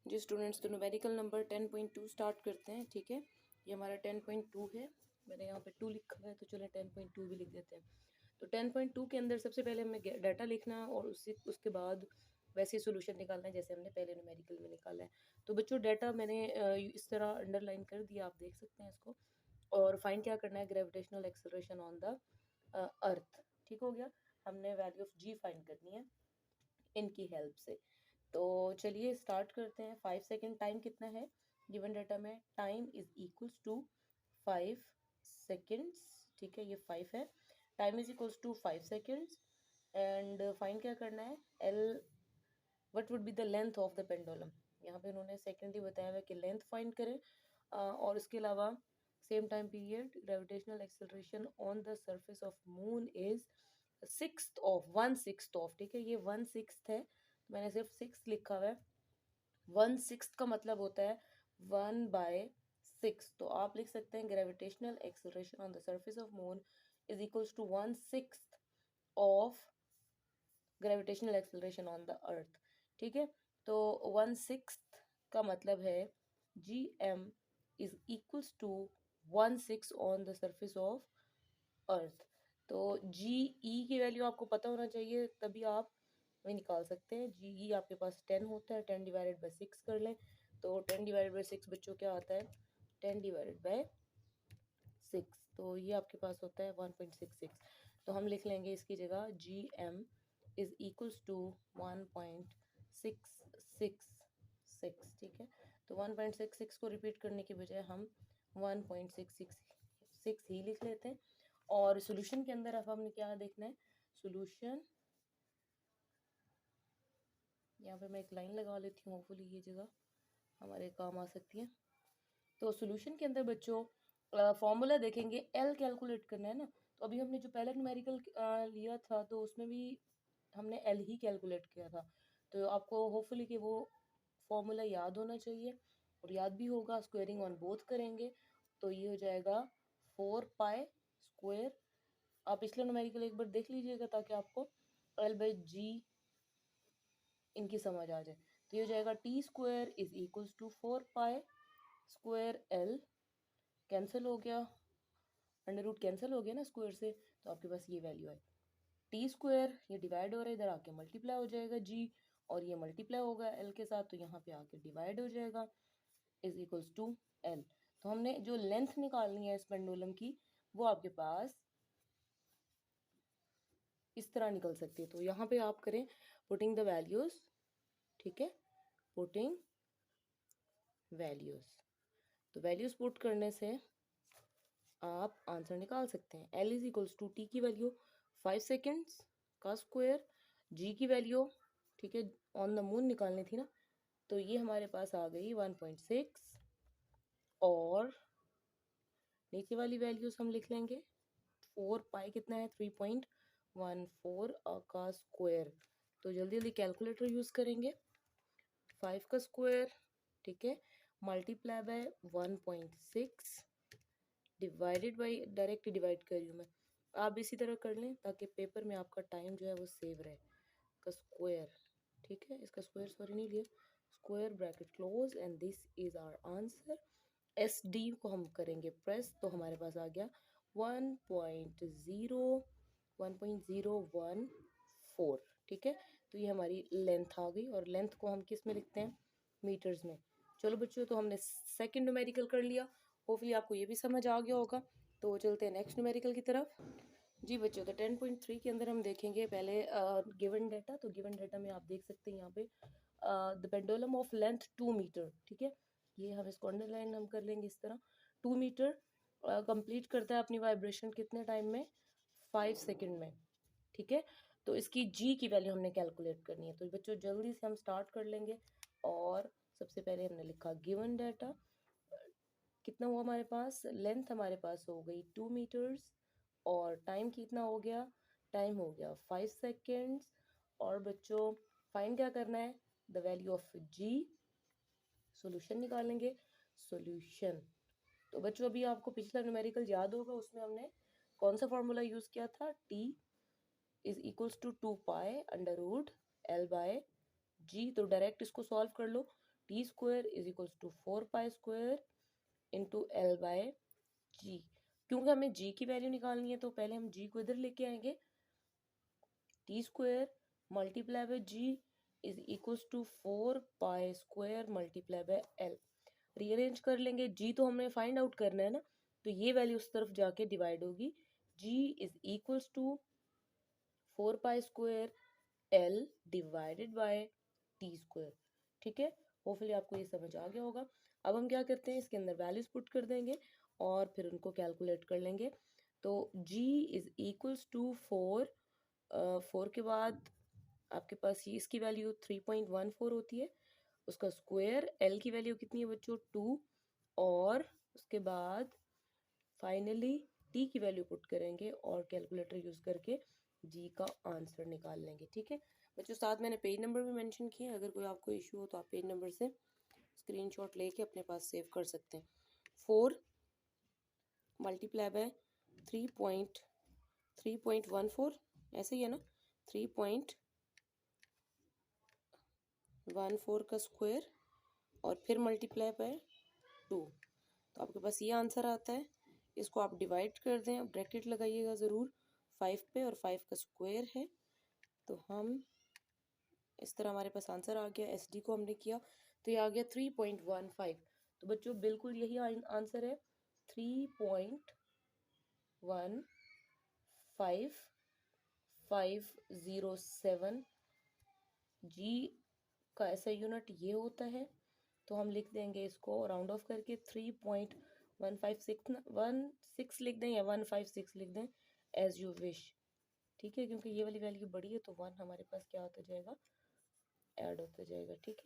जी students, तो numerical number 10.2 start करते हैं। ठीक है, ये हमारा 10.2 है। मैंने यहाँ पे 2 लिखा हुआ है, तो चलो 10.2 भी लिख देते हैं। तो 10.2 के अंदर सबसे पहले हमें डाटा लिखना है और उसके बाद वैसे सोल्यूशन निकालना है जैसे हमने पहले न्यूमेरिकल में निकाला है। तो बच्चों डाटा मैंने इस तरह अंडरलाइन कर दिया, आप देख सकते हैं इसको। और फाइंड क्या करना है, gravitational acceleration on the earth. ठीक हो गया, हमने वैल्यू ऑफ जी फाइंड करनी है इनकी हेल्प से। तो चलिए स्टार्ट करते हैं। 5 सेकेंड टाइम कितना है गिवन डाटा में? Time is equals to 5 seconds. ठीक है, ये 5 है। Time is equals to 5 seconds and find क्या करना है, L what would be the length of the pendulum. यहाँ पे उन्होंने सेकेंड ही बताया हुआ कि लेंथ फाइंड करें। और इसके अलावा same time period gravitational acceleration on the surface of moon is 1/6 of. ठीक है, ये 1/6 है, तो मैंने सिर्फ 6 लिखा हुआ है। 1/6 का मतलब होता है 1/6। तो आप लिख सकते हैं gravitational acceleration on the surface of moon is equals to 1/6 of gravitational acceleration on the earth. ठीक है, तो 1/6 का मतलब है g m is equals to 1/6 on the surface of earth. तो जी ई की वैल्यू आपको पता होना चाहिए, तभी आप वही निकाल सकते हैं। जी ई आपके पास 10 होता है, 10 डिवाइडेड बाई 6 कर लें। तो 10 डिवाइडेड बाई 6 बच्चों क्या आता है, 10 डिवाइडेड बाई 6, तो ये आपके पास होता है 1.66। तो हम लिख लेंगे इसकी जगह g m is equals to 1.666। ठीक है, तो 1.66 को रिपीट करने की बजाय हम 1.666 ही लिख लेते हैं। और सॉल्यूशन के अंदर अब हमने क्या देखना है, सॉल्यूशन, यहाँ पे मैं एक लाइन लगा लेती हूँ, होपफुली ये जगह हमारे काम आ सकती है। तो सॉल्यूशन के अंदर बच्चों फॉर्मूला देखेंगे, एल कैलकुलेट करना है ना। तो अभी हमने जो पहला न्यूमेरिकल लिया था तो उसमें भी हमने एल ही कैलकुलेट किया था। तो आपको होपफुली कि वो फॉर्मूला याद होना चाहिए, और याद भी होगा। स्क्वेयरिंग ऑन बोथ करेंगे तो ये हो जाएगा 4π²। आप पिछले न्यूमेरिकल एक बार देख लीजिएगा ताकि आपको L/G इनकी समझ आ जाए। तो ये हो जाएगा T² is equals to 4π²L। Cancel हो गया, अंडर रूट कैंसिल हो गया ना स्क्वायर से, तो आपके पास ये वैल्यू है। T², ये डिवाइड हो रहा है, इधर आके मल्टीप्लाई हो जाएगा जी, और ये मल्टीप्लाई होगा एल के साथ, तो यहाँ पे आके डिवाइड हो जाएगा, इज इक्वल्स टू एल। तो हमने जो लेंथ निकालनी है इस पेंडुलम की, वो आपके पास इस तरह निकल सकती है। तो यहाँ पे आप करें पुटिंग द वैल्यूज। ठीक है, पुटिंग वैल्यूज, तो वैल्यूज पुट करने से आप आंसर निकाल सकते हैं। L is equals to T की वैल्यू 5 सेकेंड्स का स्क्वायर, जी की वैल्यू, ठीक है, ऑन द मून निकालनी थी ना, तो ये हमारे पास आ गई 1.6। और नीचे वाली वैल्यूज हम लिख लेंगे। 4π कितना है, 3.14 का स्क्वायर। तो जल्दी जल्दी कैलकुलेटर यूज़ करेंगे। 5 का स्क्वायर, ठीक है, multiply by 1.6 divided by, direct divide कर रही हूँ मैं, आप इसी तरह कर लें ताकि पेपर में आपका टाइम जो है वो सेव रहे। का स्क्वायर, ठीक है, इसका स्क्वायर सॉरी नहीं लिया, square bracket close and this is our answer. S D को हम करेंगे प्रेस, तो हमारे पास आ गया 1.014। ठीक है, तो ये हमारी लेंथ आ गई, और लेंथ को हम किस में लिखते हैं, मीटर्स में। चलो बच्चों, तो हमने सेकंड न्यूमेरिकल कर लिया, होपफुली आपको ये भी समझ आ गया होगा। तो चलते हैं नेक्स्ट न्यूमेरिकल की तरफ। जी बच्चों, तो 10.3 के अंदर हम देखेंगे पहले गिवन डाटा। तो गिवन डाटा में आप देख सकते हैं यहाँ पे the pendulum of length 2 metre. ठीक है, ये हम इसको अंडरलाइन हम कर लेंगे इस तरह। 2 मीटर कंप्लीट करता है अपनी वाइब्रेशन कितने टाइम में, 5 सेकेंड में। ठीक है, तो इसकी जी की वैल्यू हमने कैलकुलेट करनी है। तो बच्चों जल्दी से हम स्टार्ट कर लेंगे। और सबसे पहले हमने लिखा गिवन डाटा, कितना हुआ हमारे पास, लेंथ हमारे पास हो गई 2 मीटर्स, और टाइम कितना हो गया, टाइम हो गया 5 सेकेंड्स। और बच्चों फाइंड क्या करना है, the value of g, solution निकालेंगे, सॉल्यूशन। तो बच्चों अभी आपको पिछला न्यूमेरिकल याद होगा, उसमें हमने कौन सा फॉर्मूला यूज किया था, T is equals to 2π under root L by G. तो डायरेक्ट इसको सॉल्व कर लो। T square is equals to 4 pi square into L by G. क्योंकि हमें जी की वैल्यू निकालनी है तो पहले हम जी को इधर लेके आएंगे। T square multiply by g is equals to 4 pi square multiply by L. Rearrange कर लेंगे, जी तो हमें फाइंड आउट करना है ना, तो ये वैल्यू उस तरफ जाके डिवाइड होगी। G is equals to 4 pi square L divided by T square. ठीक है, होपफुली आपको ये समझ आ गया होगा। अब हम क्या करते हैं, इसके अंदर वैल्यूज पुट कर देंगे और फिर उनको कैलकुलेट कर लेंगे। तो g इज इक्वल्स टू 4 के बाद आपके पास ये इसकी वैल्यू 3.14 होती है, उसका स्क्वायर l की वैल्यू कितनी है बच्चों 2, और उसके बाद फाइनली t की वैल्यू पुट करेंगे और कैलकुलेटर यूज करके g का आंसर निकाल लेंगे। ठीक है बच्चों, साथ मैंने पेज नंबर भी मेंशन किए, अगर कोई आपको इशू हो तो आप पेज नंबर से स्क्रीनशॉट लेके अपने पास सेव कर सकते हैं। 4 मल्टीप्लाई बाय 3.14 ऐसे ही है ना, 3.14 का स्क्वायर और फिर मल्टीप्लाई बाय 2, तो आपके पास ये आंसर आता है। इसको आप डिवाइड कर दें, ब्रैकेट लगाइएगा ज़रूर 5 पे, और 5 का स्क्वायर है, तो हम इस तरह हमारे पास आंसर आ गया। एस डी को हमने किया तो ये आ गया 3.15। तो बच्चों बिल्कुल यही आंसर है, 3.15507। जी का ऐसा यूनिट ये होता है, तो हम लिख देंगे इसको राउंड ऑफ करके 3.156 लिख दें या 156 लिख दें, एज यू विश। ठीक है, क्योंकि ये वाली वैल्यू बड़ी है तो 1 हमारे पास क्या होता जाएगा, ऐड होता जाएगा। ठीक है,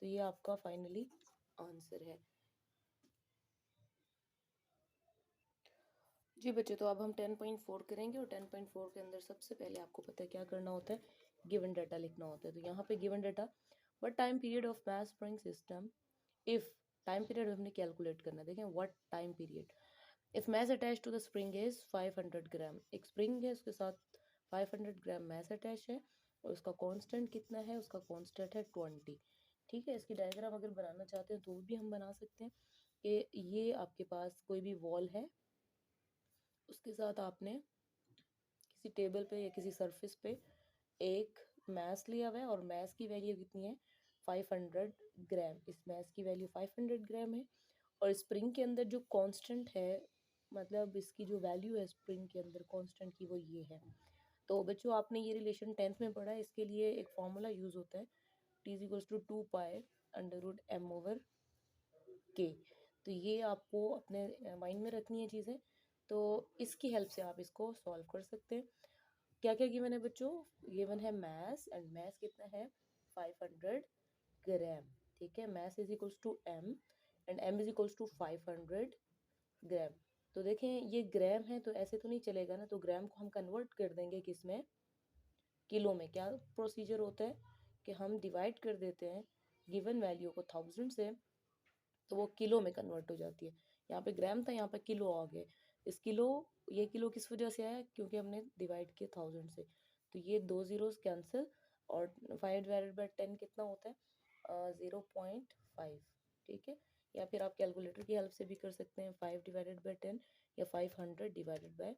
तो ये आपका फाइनली आंसर है। जी बच्चे, तो अब हम 10.4 करेंगे, और 10.4 के अंदर सबसे पहले आपको पता है क्या करना होता है, गिवन डाटा लिखना होता है। तो यहाँ पे given data, what time period of mass spring system, if time period हमने कैलकुलेट करना है। देखें what time period, if mass attach to the spring is 500 gram, एक स्प्रिंग है उसके साथ 500 ग्राम मैस अटैच है, और उसका कांस्टेंट कितना है, उसका कांस्टेंट है 20। ठीक है, इसकी डायग्राम अगर बनाना चाहते हैं तो भी हम बना सकते हैं कि ये आपके पास कोई भी वॉल है, उसके साथ आपने किसी टेबल पे या किसी सरफेस पे एक मैस लिया हुआ है, और मैस की वैल्यू कितनी है 500 ग्राम। इस मैस की वैल्यू 500 ग्राम है, और स्प्रिंग के अंदर जो कांस्टेंट है, मतलब इसकी जो वैल्यू है स्प्रिंग के अंदर कांस्टेंट की, वो ये है। तो बच्चों आपने ये रिलेशन 10th में पढ़ा है, इसके लिए एक फॉर्मूला यूज होता है, T is equals to 2 pi under root M over K. तो ये आपको अपने माइंड में रखनी है चीज़ें, तो इसकी हेल्प से आप इसको सॉल्व कर सकते हैं। क्या क्या गिवन है बच्चों, गिवन है मैस, एंड मैस कितना है 500 ग्राम। ठीक है, mass is equals to M and M is equals to 500 gram. तो देखें ये ग्राम है तो ऐसे तो नहीं चलेगा ना, तो ग्राम को हम कन्वर्ट कर देंगे किस में, किलो में। क्या प्रोसीजर होता है कि हम डिवाइड कर देते हैं गिवन वैल्यू को 1000 से, तो वो किलो में कन्वर्ट हो जाती है। यहाँ पे ग्राम था, यहाँ पे किलो आ गए। इस किलो, ये किलो किस वजह से आया, क्योंकि हमने डिवाइड किया 1000 से, तो ये 2 जीरोस कैंसिल, और 5 डिवाइडेड बाई 10 कितना होता है 0.5। ठीक है, या फिर आप कैलकुलेटर की हेल्प से भी कर सकते हैं, 5 डिवाइडेड बाई 10 या 500 डिवाइडेड बाई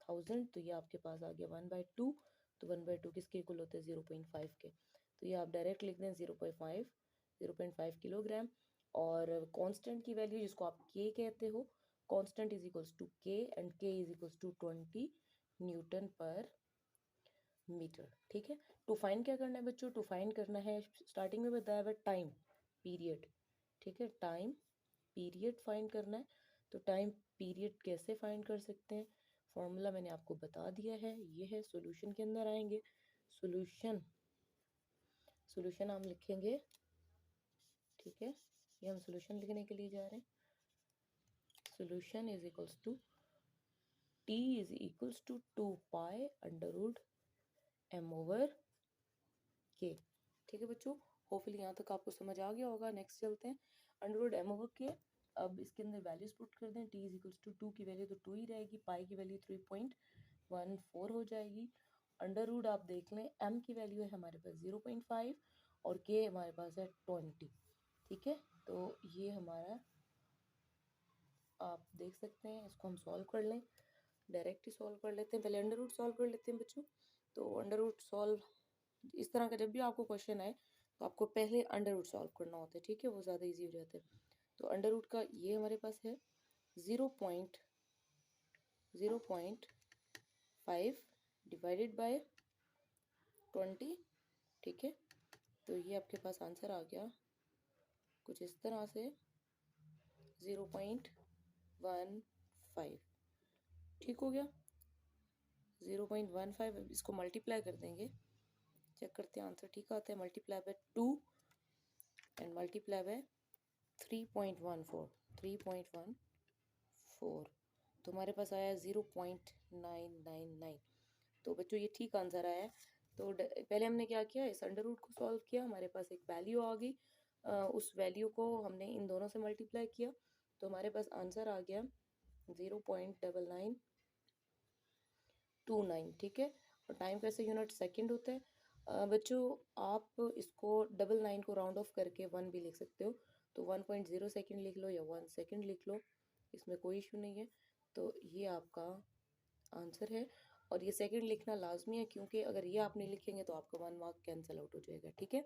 1000, तो ये आपके पास आ गया 1/2। तो 1/2 किसके इक्वल होते हैं 0.5 के, तो ये आप डायरेक्ट लिख दें 0.5 किलोग्राम। और कांस्टेंट की वैल्यू जिसको आप के कहते हो, कांस्टेंट इज इक्वल्स टू के, एंड के इज इक्वल्स टू 20 न्यूटन पर मीटर। ठीक है, टू फाइंड क्या करना है बच्चों, टू फाइंड करना है, स्टार्टिंग में बताया हुआ टाइम पीरियड। ठीक है, टाइम पीरियड फाइंड करना है। तो टाइम पीरियड कैसे फाइंड कर सकते हैं, फॉर्मूला मैंने आपको बता दिया है, ये है। सॉल्यूशन के अंदर आएंगे, सॉल्यूशन हम लिखेंगे। ठीक है, ये हम सॉल्यूशन लिखने के लिए जा रहे हैं। Solution is equals to T is equals to 2 pi under root M over K. ठीक है बच्चों, होपफुली यहाँ तक आपको समझ आ गया होगा। नेक्स्ट चलते हैं, अंडर रूट एम ओवर के। अब इसके अंदर वैल्यूज पुट कर दें, टी इज इक्वल्स टू 2 की वैल्यू तो 2 ही रहेगी, पाई की वैल्यू 3.14 हो जाएगी। अंडर रूट आप देख लें, एम की वैल्यू है हमारे पास 0.5, और के हमारे पास है 20। ठीक है, तो ये हमारा आप देख सकते हैं। इसको हम सॉल्व कर लें, डायरेक्ट ही सॉल्व कर लेते हैं। पहले अंडर रूट सॉल्व कर लेते हैं बच्चों। तो अंडर रूट सॉल्व इस तरह का जब भी आपको क्वेश्चन आए तो आपको पहले अंडर रूट सॉल्व करना होता है, ठीक है, वो ज़्यादा इजी हो जाता है। तो अंडर रूट का ये हमारे पास है 0.5 डिवाइडेड बाय 20। ठीक है, तो ये आपके पास आंसर आ गया कुछ इस तरह से 0.15। ठीक हो गया 0.15। इसको मल्टीप्लाई कर देंगे, चेक करते हैं आंसर ठीक आता है। Multiply by 2 and multiply by 3.14 तो हमारे पास आया 0.999। तो बच्चों ये ठीक आंसर आया है। तो पहले हमने क्या किया, इस अंडर रूट को सॉल्व किया, हमारे पास एक वैल्यू आ गई, उस वैल्यू को हमने इन दोनों से मल्टीप्लाई किया, तो हमारे पास आंसर आ गया 0.9929। ठीक है, और टाइम कैसे यूनिट सेकंड होता है। बच्चों आप इसको 99 को राउंड ऑफ करके 1 भी लिख सकते हो, तो 1.0 सेकेंड लिख लो या 1 सेकेंड लिख लो, इसमें कोई इशू नहीं है। तो ये आपका आंसर है, और ये सेकंड लिखना लाजमी है, क्योंकि अगर ये आप नहीं लिखेंगे तो आपका 1 मार्क कैंसिल आउट हो जाएगा। ठीक है,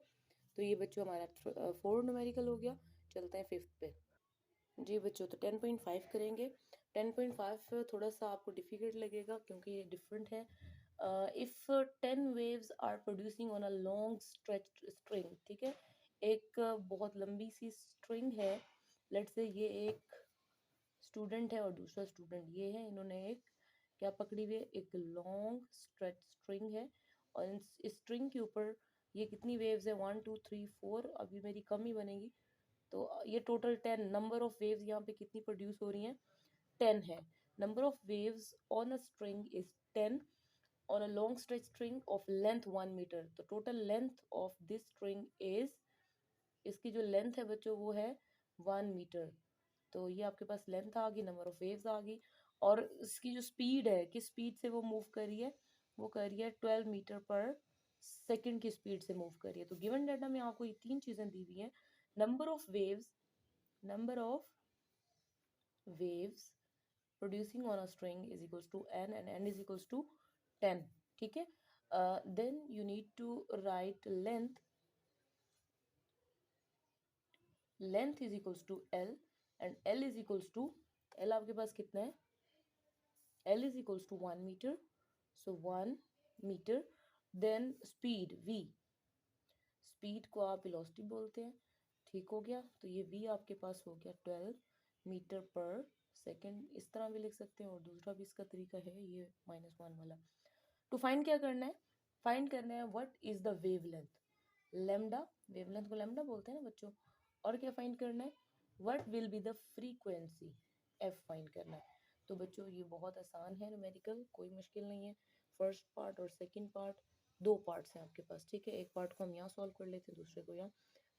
तो ये बच्चों हमारा 4 न्यूमेरिकल हो गया। चलते हैं 5th पे। जी बच्चों, तो 10.5 करेंगे। 10.5 थोड़ा सा आपको डिफिकल्ट लगेगा क्योंकि ये डिफरेंट है। If 10 waves are producing on a long stretch string. ठीक है, एक बहुत लंबी सी स्ट्रिंग है। लेट्स से ये एक स्टूडेंट है और दूसरा स्टूडेंट ये है, इन्होंने एक क्या पकड़ी हुई है, एक लॉन्ग स्ट्रेच स्ट्रिंग है, और इस स्ट्रिंग के ऊपर ये कितनी वेव्स है, 1 2 3 4, अभी मेरी कम ही बनेगी, तो ये टोटल 10 नंबर ऑफ वेव्स यहाँ पे कितनी प्रोड्यूस हो रही हैं, 10 है। Number of waves on a string is 10 on a long stretch string of length 1 metre. तो total length of this string is, इसकी जो लेंथ है बच्चों वो है 1 मीटर। तो ये आपके पास लेंथ आ गई, नंबर ऑफ वेव्स आ गई, और इसकी जो स्पीड है, किस स्पीड से वो मूव कर रही है, वो कर रही है 12 मीटर पर सेकंड की स्पीड से मूव कर रही है। तो गिवन डाटा में आपको ये 3 चीज़ें दी हुई हैं, number of waves producing on a string is equals to n and n is equals to 10। ठीक है, then you need to write length is equals to l and l is equals to, l आपके पास कितना है, l is equals to 1 meter, so 1 meter। then speed v, speed को आप velocity बोलते हैं। ठीक हो गया, तो ये v आपके पास हो गया 12 मीटर पर सेकेंड, इस तरह भी लिख सकते हैं, और दूसरा भी इसका तरीका है ये -1 वाला। तो फाइंड क्या करना है, फाइंड करना है what is the wavelength, lambda, wavelength को लेमडा बोलते हैं ना बच्चों। और क्या फाइंड करना है, what will be the frequency, F find करना है। तो बच्चों ये बहुत आसान है न्यूमेरिकल, कोई मुश्किल नहीं है। फर्स्ट पार्ट और सेकंड पार्ट, दो पार्ट्स हैं आपके पास। ठीक है, एक पार्ट को हम यहाँ सॉल्व कर लेते हैं, दूसरे को यहाँ।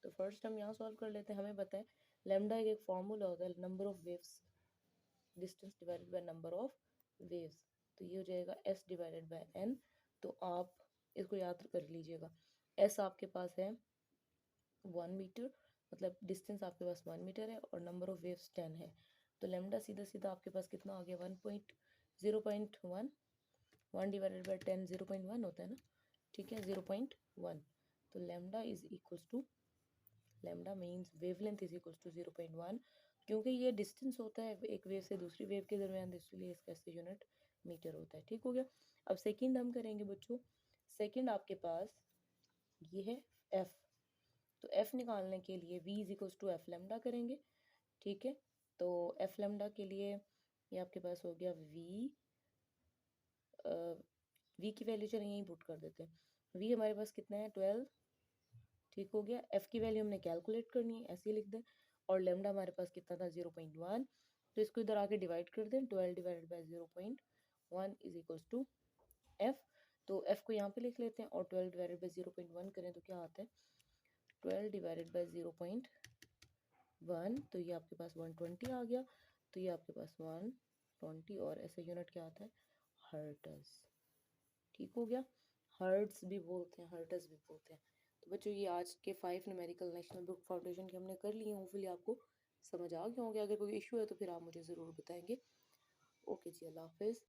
तो फर्स्ट हम यहाँ सॉल्व कर लेते हैं। हमें बताएं लेमडा एक फॉर्मूला होता है, number of waves distance divided by number of waves, तो ये हो जाएगा s डिवाइडेड बाय n। तो आप इसको याद कर लीजिएगा, s आपके पास है 1 मीटर, मतलब डिस्टेंस आपके पास 1 मीटर है, और नंबर ऑफ वेव्स 10 है। तो लेमडा सीधा सीधा आपके पास कितना आ गया, 0.1, 1 डिवाइडेड बाय 10 0.1 होता है ना। ठीक है, 0.1। तो lambda is equals to, lambda means wavelength is equals to 0.1, क्योंकि ये डिस्टेंस होता है एक वेव से दूसरी वेव के दरमियान, इसलिए इसका यूनिट मीटर होता है। ठीक हो गया, अब सेकंड हम करेंगे बच्चों। सेकंड आपके पास ये है एफ, तो एफ निकालने के लिए v is equals to F lambda करेंगे। ठीक है, तो एफ लेमडा के लिए ये आपके पास हो गया v की वैल्यू चलिए यहीं पुट कर देते हैं। v हमारे पास कितना है 12। ठीक हो गया, एफ की वैल्यू हमने कैलकुलेट करनी है, ऐसे ही लिख दें। और लेमडा हमारे पास कितना था 0.1, तो इसको इधर आके डिवाइड कर दें, 12 divided by 0.1 is equals to F. तो एफ को यहाँ पे लिख लेते हैं, और 12 डिवाइडेड बाय 0.1 करें तो क्या आता है, 12 डिवाइडेड बाय 0.1, तो ये आपके पास 120 आ गया। तो ये आपके पास 120, और ऐसे यूनिट क्या आता है, हर्ट्ज। ठीक हो गया, हर्ट्ज भी बोलते हैं, हर्ट्ज भी बोलते हैं। तो बच्चों ये आज के 5 न्यूमेरिकल नेशनल बुक फाउंडेशन के हमने कर लिए हैं। होपफुली आपको समझ आ गया होंगे। अगर कोई इशू है तो फिर आप मुझे ज़रूर बताएंगे। ओके जी, अल्लाह हाफिज़।